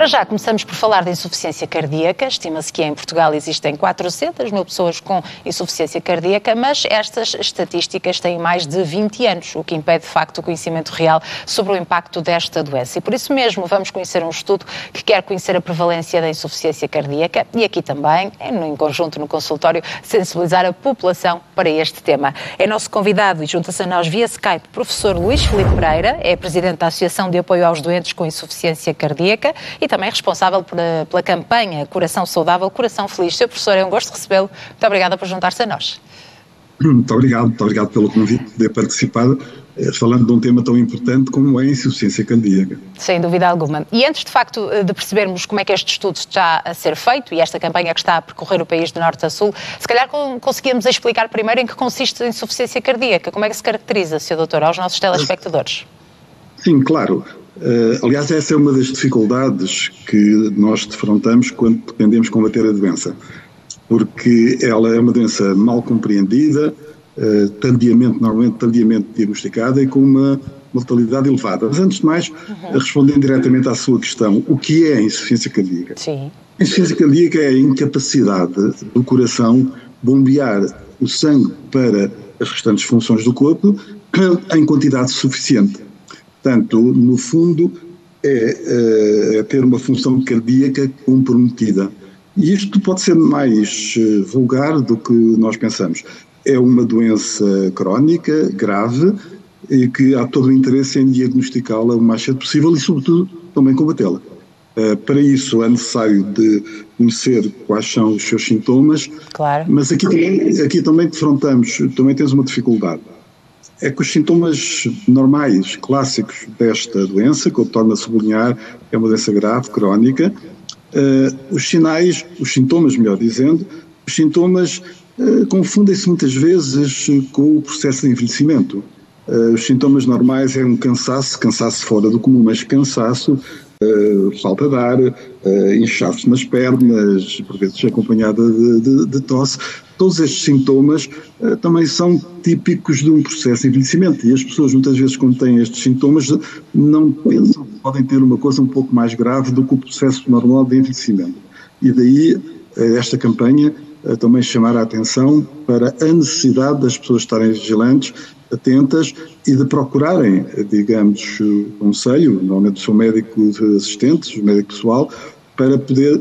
Para já, começamos por falar da insuficiência cardíaca. Estima-se que em Portugal existem 400 mil pessoas com insuficiência cardíaca, mas estas estatísticas têm mais de 20 anos, o que impede, de facto, o conhecimento real sobre o impacto desta doença. E por isso mesmo vamos conhecer um estudo que quer conhecer a prevalência da insuficiência cardíaca e aqui também, em conjunto no consultório, sensibilizar a população para este tema. É nosso convidado e junta-se a nós via Skype o professor Luís Filipe Pereira, é presidente da Associação de Apoio aos Doentes com Insuficiência Cardíaca e também responsável pela campanha Coração Saudável, Coração Feliz. Sr. professor, é um gosto recebê-lo. Muito obrigada por juntar-se a nós. Muito obrigado pelo convite de poder participar, falando de um tema tão importante como é a insuficiência cardíaca. Sem dúvida alguma. E antes, de facto, de percebermos como é que este estudo está a ser feito e esta campanha que está a percorrer o país de norte a sul, se calhar conseguíamos explicar primeiro em que consiste a insuficiência cardíaca, como é que se caracteriza, Sr. doutor, aos nossos telespectadores? Sim, claro. Aliás, essa é uma das dificuldades que nós defrontamos quando pretendemos combater a doença, porque ela é uma doença mal compreendida, normalmente tardiamente diagnosticada e com uma mortalidade elevada. Mas antes de mais, respondendo diretamente à sua questão, o que é a insuficiência cardíaca? Sim. A insuficiência cardíaca é a incapacidade do coração bombear o sangue para as restantes funções do corpo em quantidade suficiente. Portanto, no fundo, é ter uma função cardíaca comprometida. E isto pode ser mais vulgar do que nós pensamos. É uma doença crónica, grave, e que há todo o interesse em diagnosticá-la o mais cedo possível e, sobretudo, também combatê-la. Para isso é necessário de conhecer quais são os seus sintomas, claro. Mas aqui também temos uma dificuldade. É que os sintomas normais, clássicos desta doença, que eu torno a sublinhar, é uma doença grave, crónica, os sintomas confundem-se muitas vezes com o processo de envelhecimento. Os sintomas normais é um cansaço fora do comum, mas cansaço, falta de ar, inchaço nas pernas, por vezes acompanhada de tosse. Todos estes sintomas também são típicos de um processo de envelhecimento e as pessoas muitas vezes quando têm estes sintomas não pensam que podem ter uma coisa um pouco mais grave do que o processo normal de envelhecimento. E daí esta campanha também chamar a atenção para a necessidade das pessoas estarem vigilantes, atentas e de procurarem, digamos, o conselho, normalmente o seu médico assistente, o médico pessoal, para poder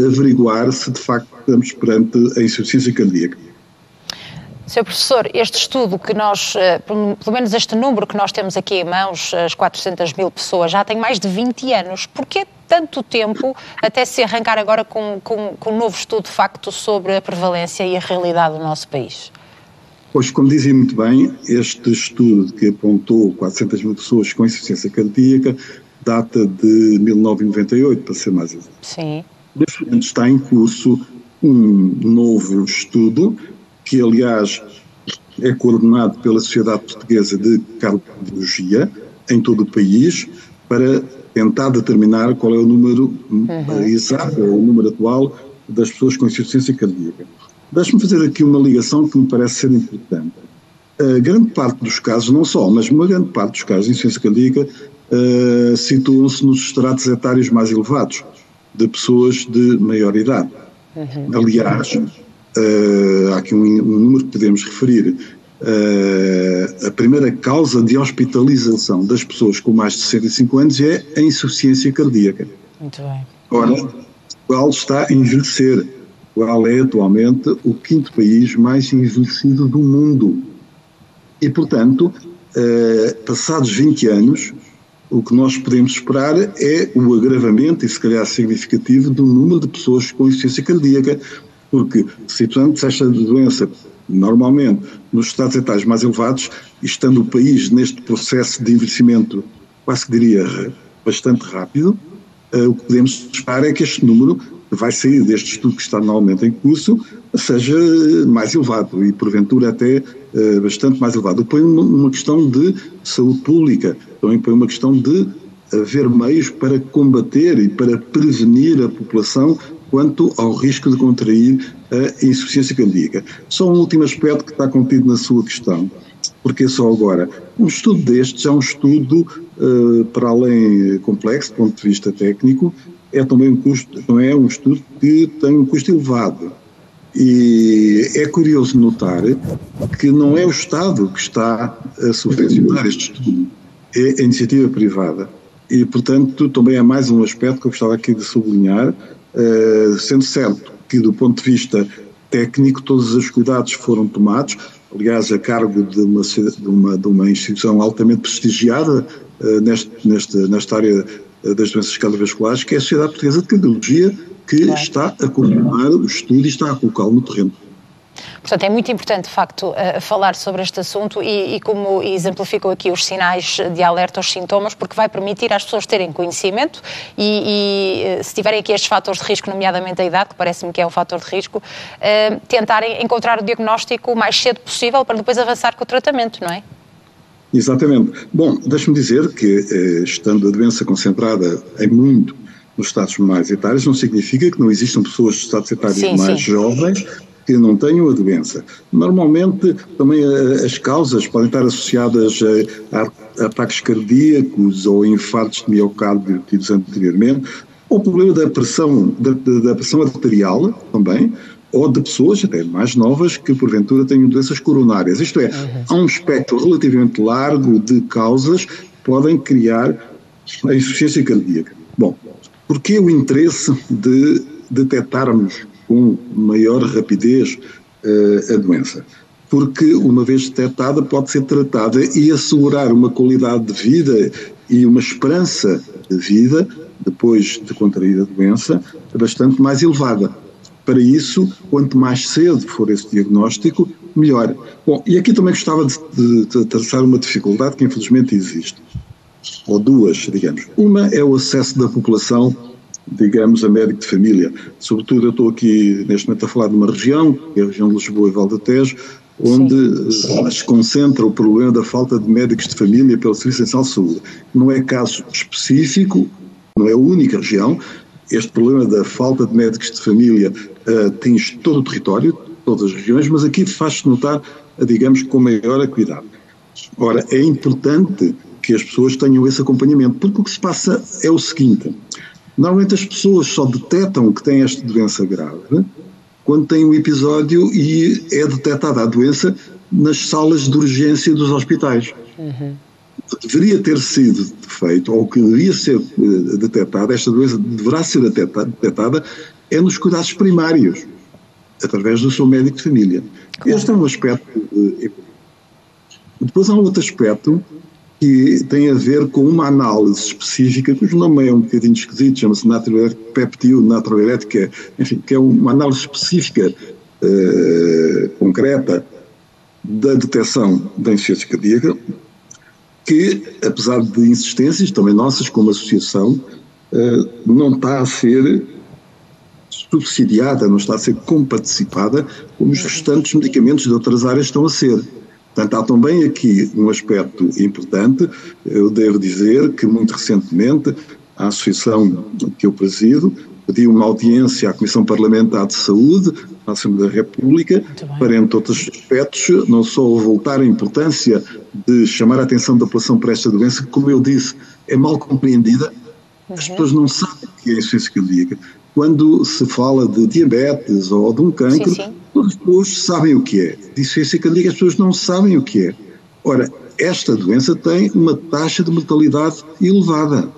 averiguar se de facto estamos perante a insuficiência cardíaca. Sr. professor, este estudo que nós, pelo menos este número que nós temos aqui em mãos, as 400 mil pessoas, já tem mais de 20 anos. Porquê tanto tempo até se arrancar agora com um novo estudo de facto sobre a prevalência e a realidade do nosso país? Pois, como dizia muito bem, este estudo que apontou 400 mil pessoas com insuficiência cardíaca data de 1998, para ser mais exato. Sim. Neste momento está em curso um novo estudo, que aliás é coordenado pela Sociedade Portuguesa de Cardiologia, em todo o país, para tentar determinar qual é o número exato, o número atual das pessoas com insuficiência cardíaca. Deixe-me fazer aqui uma ligação que me parece ser importante. A grande parte dos casos, não só, mas uma grande parte dos casos de insuficiência cardíaca situam-se nos estratos etários mais elevados, de pessoas de maior idade. Aliás, há aqui um número que podemos referir. A primeira causa de hospitalização das pessoas com mais de 65 anos é a insuficiência cardíaca. Muito bem. Ora, Portugal está a envelhecer. Portugal é atualmente o 5º país mais envelhecido do mundo. E, portanto, passados 20 anos, o que nós podemos esperar é o agravamento, e se calhar significativo, do número de pessoas com insuficiência cardíaca, porque, situando-se esta doença normalmente nos estados etários mais elevados, e estando o país neste processo de envelhecimento, quase que diria, bastante rápido, o que podemos esperar é que este número que vai sair deste estudo que está normalmente em curso seja mais elevado e, porventura, até bastante mais elevado. Põe uma questão de saúde pública, também põe uma questão de haver meios para combater e para prevenir a população quanto ao risco de contrair a insuficiência cardíaca. Só um último aspecto que está contido na sua questão, porque só agora. Um estudo destes é um estudo para além complexo, do ponto de vista técnico, é também um estudo que tem um custo elevado. E é curioso notar que não é o Estado que está a subvencionar este estudo, é a iniciativa privada. E, portanto, também é mais um aspecto que eu gostava aqui de sublinhar, sendo certo que, do ponto de vista técnico, todos os cuidados foram tomados, aliás, a cargo de uma instituição altamente prestigiada nesta área das doenças cardiovasculares, que é a Sociedade Portuguesa de Cardiologia, que está a confirmar o estudo e está a colocá-lo no terreno. Portanto, é muito importante, de facto, falar sobre este assunto e como exemplificou aqui os sinais de alerta, os sintomas, porque vai permitir às pessoas terem conhecimento e se tiverem aqui estes fatores de risco, nomeadamente a idade, que parece-me que é um fator de risco, tentarem encontrar o diagnóstico o mais cedo possível para depois avançar com o tratamento, não é? Exatamente. Bom, deixe-me dizer que, estando a doença concentrada em muito nos estados mais etários, não significa que não existam pessoas de estados etários mais jovens que não tenham a doença. Normalmente, também as causas podem estar associadas a ataques cardíacos ou infartos de miocárdio tidos anteriormente, ou o problema da pressão arterial também, ou de pessoas até mais novas que porventura tenham doenças coronárias. Isto é, há um espectro relativamente largo de causas que podem criar a insuficiência cardíaca. Bom, porquê o interesse de detectarmos com maior rapidez a doença? Porque, uma vez detectada, pode ser tratada e assegurar uma qualidade de vida e uma esperança de vida, depois de contrair a doença, bastante mais elevada. Para isso, quanto mais cedo for esse diagnóstico, melhor. Bom, e aqui também gostava de traçar uma dificuldade que infelizmente existe. Ou duas, digamos. Uma é o acesso da população, digamos, a médico de família. Sobretudo eu estou aqui neste momento a falar de uma região, que é a região de Lisboa e Val do Tejo, onde se concentra o problema da falta de médicos de família pelo Serviço Nacional de Saúde. Não é caso específico, não é a única região. Este problema da falta de médicos de família atinge todo o território, todas as regiões, mas aqui faz-se notar, digamos, com maior acuidade. Ora, é importante que as pessoas tenham esse acompanhamento, porque o que se passa é o seguinte: normalmente as pessoas só detectam que têm esta doença grave quando têm um episódio e é detectada a doença nas salas de urgência dos hospitais. Deveria ter sido feito, ou que deveria ser detectada, esta doença deverá ser detectada é nos cuidados primários, através do seu médico de família. Claro. Este é um aspecto. Depois há um outro aspecto que tem a ver com uma análise específica, cujo nome é um bocadinho esquisito, chama-se natriurética, enfim, que é uma análise específica, concreta, da detecção da insuficiência cardíaca, que, apesar de insistências, também nossas como associação, não está a ser subsidiada, não está a ser comparticipada como os restantes medicamentos de outras áreas estão a ser. Portanto, há também aqui um aspecto importante. Eu devo dizer que, muito recentemente, a associação que eu presido pediu uma audiência à Comissão Parlamentar de Saúde, à Assembleia da República, para, entre outros aspectos, não só voltar a importância de chamar a atenção da população para esta doença, que, como eu disse, é mal compreendida. As pessoas não sabem o que é a insuficiência cardíaca. Quando se fala de diabetes ou de um cancro, as pessoas sabem o que é. De insuficiência cardíaca, as pessoas não sabem o que é. Ora, esta doença tem uma taxa de mortalidade elevada.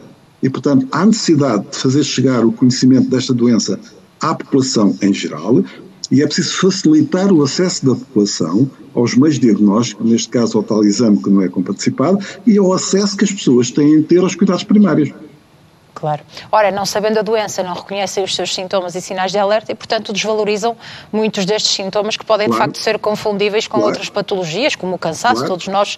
E, portanto, há necessidade de fazer chegar o conhecimento desta doença à população em geral, e é preciso facilitar o acesso da população aos meios diagnósticos, neste caso ao tal exame que não é comparticipado, e ao acesso que as pessoas têm de ter aos cuidados primários. Claro. Ora, não sabendo a doença, não reconhecem os seus sintomas e sinais de alerta e, portanto, desvalorizam muitos destes sintomas que podem, de facto, ser confundíveis com outras patologias, como o cansaço. Todos nós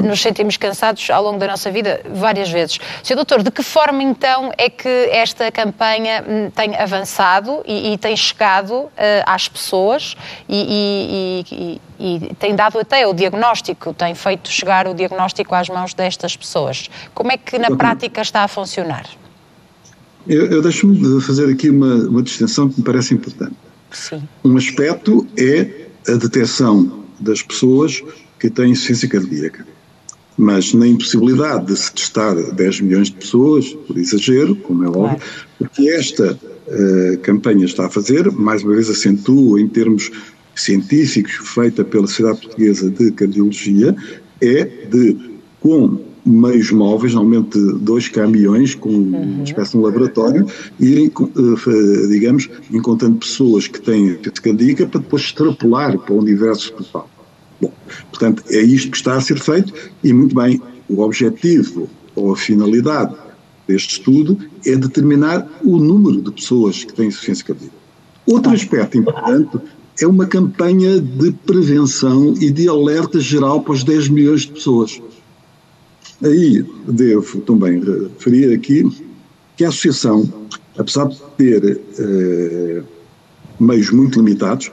nos sentimos cansados ao longo da nossa vida várias vezes. Sr. Doutor, de que forma, então, é que esta campanha tem avançado e tem chegado às pessoas e tem dado até o diagnóstico, tem feito chegar o diagnóstico às mãos destas pessoas? Como é que, na prática, está a funcionar? Eu deixo-me fazer aqui uma distinção que me parece importante. Sim. Um aspecto é a detecção das pessoas que têm insuficiência cardíaca. mas na impossibilidade de se testar 10 milhões de pessoas, por exagero, como é óbvio, porque esta campanha está a fazer, mais uma vez acentuo em termos científicos, feita pela Sociedade Portuguesa de Cardiologia, é de, com meios móveis, normalmente 2 caminhões, com uma espécie de um laboratório, irem, digamos, encontrando pessoas que têm insuficiência cardíaca para depois extrapolar para o universo total. Bom, portanto, é isto que está a ser feito e, muito bem, o objetivo ou a finalidade deste estudo é determinar o número de pessoas que têm insuficiência cardíaca. Outro aspecto importante é uma campanha de prevenção e de alerta geral para os 10 milhões de pessoas. Aí devo também referir aqui que a associação, apesar de ter meios muito limitados,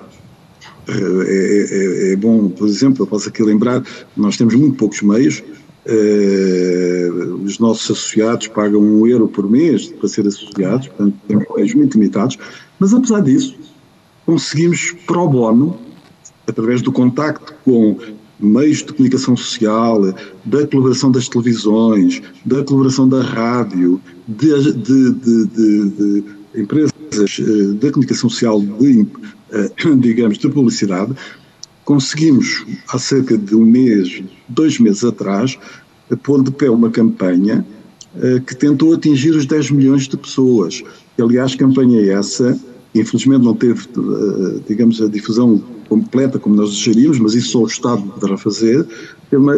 é bom, por exemplo, eu posso aqui lembrar, nós temos muito poucos meios, os nossos associados pagam €1 por mês para ser associados, portanto temos meios muito limitados, mas apesar disso conseguimos pro bono, através do contacto com meios de comunicação social, da colaboração das televisões, da colaboração da rádio, de empresas da comunicação social, digamos, de publicidade, conseguimos, há cerca de 2 meses atrás, pôr de pé uma campanha que tentou atingir os 10 milhões de pessoas. Aliás, campanha essa, infelizmente não teve, digamos, a difusão completa como nós desejaríamos, mas isso só o Estado poderá fazer.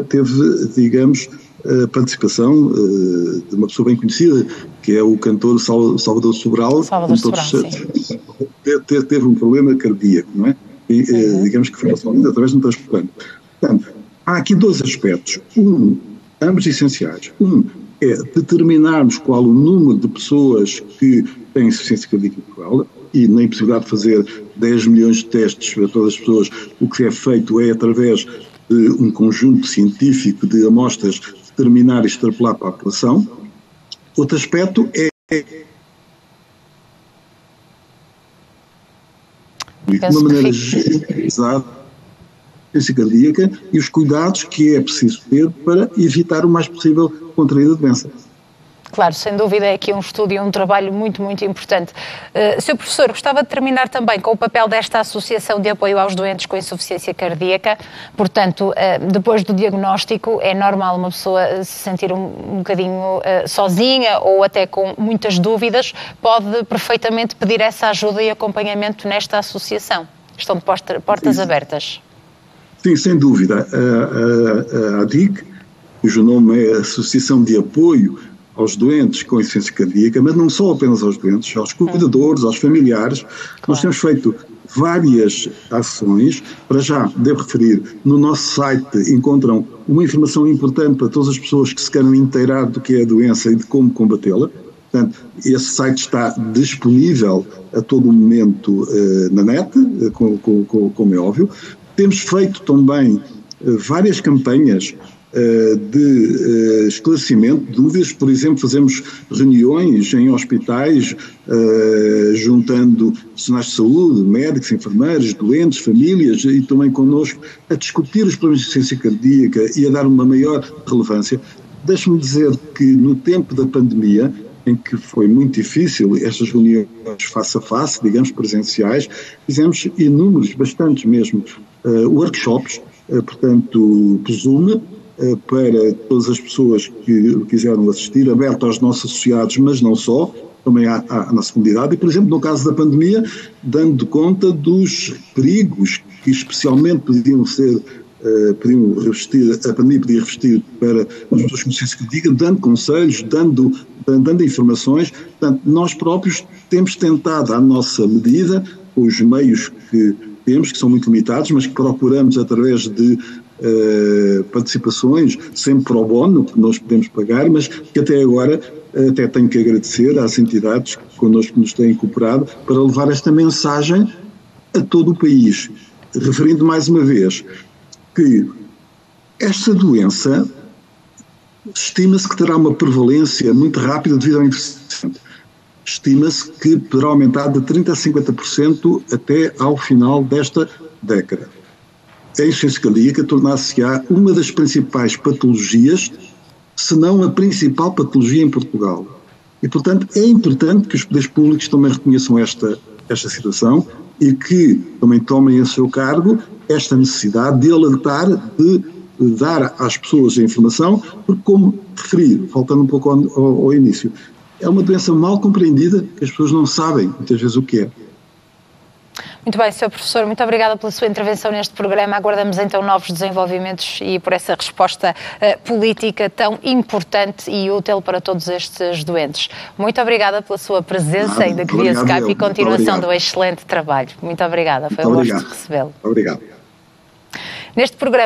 Teve, digamos, a participação de uma pessoa bem conhecida, que é o cantor Salvador Sobral. Teve um problema cardíaco, não é? E, digamos que foi resolvido através de um transplante. Portanto, há aqui 2 aspectos. Ambos essenciais. É determinarmos qual o número de pessoas que têm insuficiência cardíaca em Portugal, e na impossibilidade de fazer 10 milhões de testes para todas as pessoas, o que é feito é através de um conjunto científico de amostras determinar e extrapolar para a população. Outro aspecto é de uma maneira generalizada a insuficiência cardíaca e os cuidados que é preciso ter para evitar o mais possível contrair a doença. Claro, sem dúvida é aqui um estudo e um trabalho muito, muito importante. Sr. Professor, gostava de terminar também com o papel desta Associação de Apoio aos Doentes com Insuficiência Cardíaca. Portanto, depois do diagnóstico, é normal uma pessoa se sentir um bocadinho sozinha ou até com muitas dúvidas. Pode perfeitamente pedir essa ajuda e acompanhamento nesta associação. Estão de portas abertas. Sim, sem dúvida. A ADIC, cujo nome é Associação de Apoio aos Doentes com Insuficiência Cardíaca, mas não só apenas aos doentes, aos cuidadores, aos familiares. Claro. Nós temos feito várias ações. Para já, devo referir, no nosso site encontram uma informação importante para todas as pessoas que se querem inteirar do que é a doença e de como combatê-la. Portanto, esse site está disponível a todo momento na net, como é óbvio. Temos feito também várias campanhas de esclarecimento de dúvidas. Por exemplo, fazemos reuniões em hospitais, juntando profissionais de saúde, médicos, enfermeiros, doentes, famílias e também connosco, a discutir os problemas de insuficiência cardíaca e a dar uma maior relevância. Deixe-me dizer que no tempo da pandemia, em que foi muito difícil estas reuniões face a face, digamos, presenciais, fizemos inúmeros, bastantes mesmo, workshops, portanto, Zoom, para todas as pessoas que quiseram assistir, aberto aos nossos associados, mas não só, também à nossa comunidade, e, por exemplo, no caso da pandemia, dando conta dos perigos que especialmente podiam revestir, a pandemia podia revestir para as pessoas com insuficiência cardíaca, dando conselhos, dando informações. Portanto, nós próprios temos tentado, à nossa medida, com os meios que temos, que são muito limitados, mas que procuramos através de participações, sempre pro bono, que nós podemos pagar, mas que até agora até tenho que agradecer às entidades que connosco nos têm cooperado para levar esta mensagem a todo o país, referindo mais uma vez que esta doença estima-se que terá uma prevalência muito rápida devido ao envelhecimento. Estima-se que poderá aumentar de 30% a 50% até ao final desta década. a insuficiência cardíaca tornar-se-á uma das principais patologias, se não a principal patologia em Portugal. E, portanto, é importante que os poderes públicos também reconheçam esta situação e que também tomem a seu cargo esta necessidade de alertar, de dar às pessoas a informação, porque, como referi, faltando um pouco ao início, é uma doença mal compreendida, que as pessoas não sabem muitas vezes o que é. Muito bem, Sr. Professor, muito obrigada pela sua intervenção neste programa. Aguardamos então novos desenvolvimentos e por essa resposta política tão importante e útil para todos estes doentes. Muito obrigada pela sua presença, ainda que via Skype, e continuação do excelente trabalho. Muito obrigada, foi um gosto recebê-lo. Obrigado. Neste programa